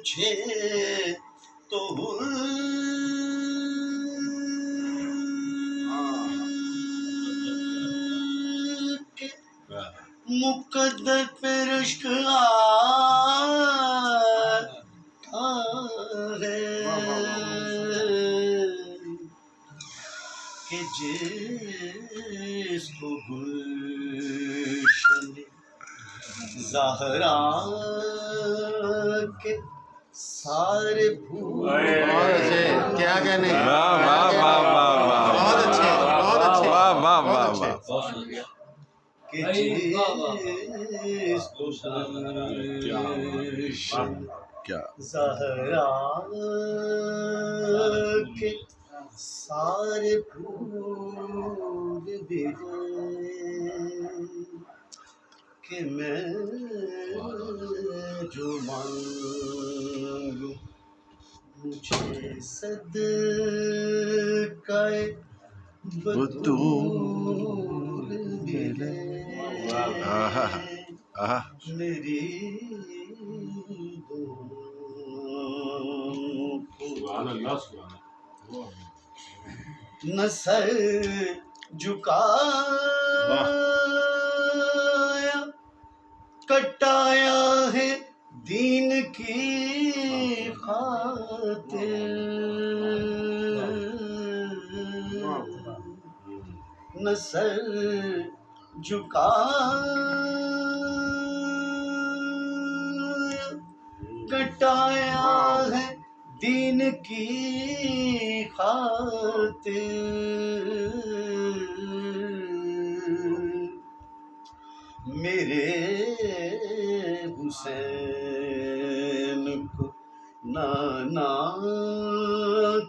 مجھے تو مقدر پہ رشک آتا ہے کہ جس کو گلشن زہرا کے سارے پھول کیا کہنے واہ واہ واہ واہ واہ بہت اچھے بہت اچھے واہ واہ بہت واہ اچھے واہ کہ جس کو گلشن کیا زہرا کے سارے پھول بھیجے کہ میں جو مانگوں مجھے صدقہ بطول ملے میری نہ سر جھکایا کٹایا ہے دین کی خاطر نہ سر جھکایا کٹایا ہے دین کی خاطر میرے حسین کو نانا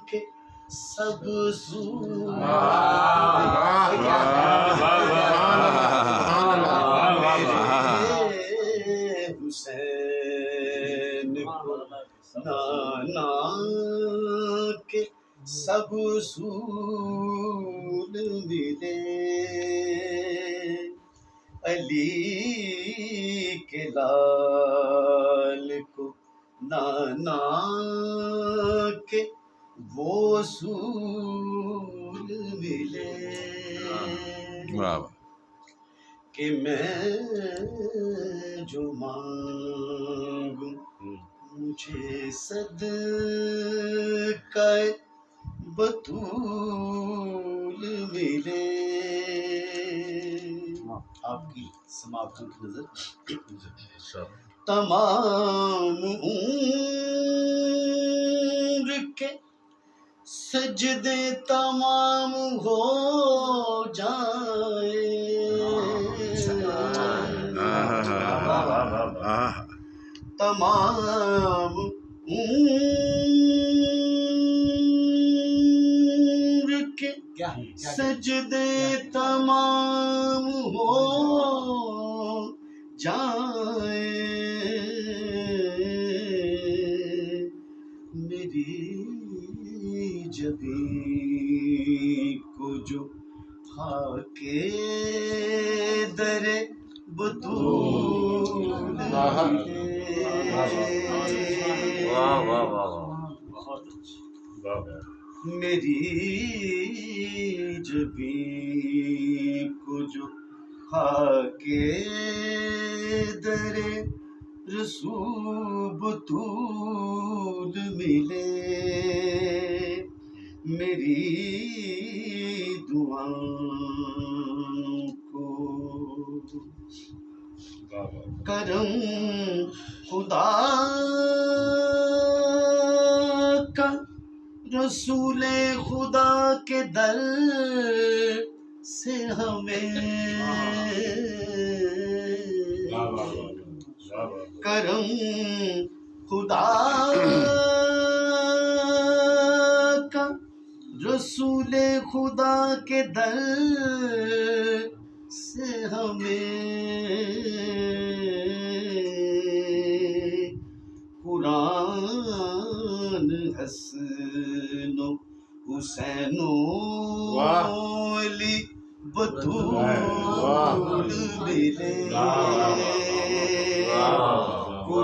کے سب سو حسین کو نانا کے سب سول ملے علی کے لال کو نانا کے وہ سول ملے کہ میں جو مانگوں مجھے صدقہ بطول ملے. آپ کی سماعتوں کی نظر تمام عمر کے سجدے تمام ہو جائے تمام عمر کے سجدے تمام ہو جائے میری جبین کو جو خاک در بطول میری جبین کو جو خاک در رسول بطول ملے میری دعاؤں کو کرم خدا کا رسول خدا کے در سے ہمیں کرم خدا کا رسول خدا کے در سے ہمیں قرآن حسن و حسین و علی بطول ملے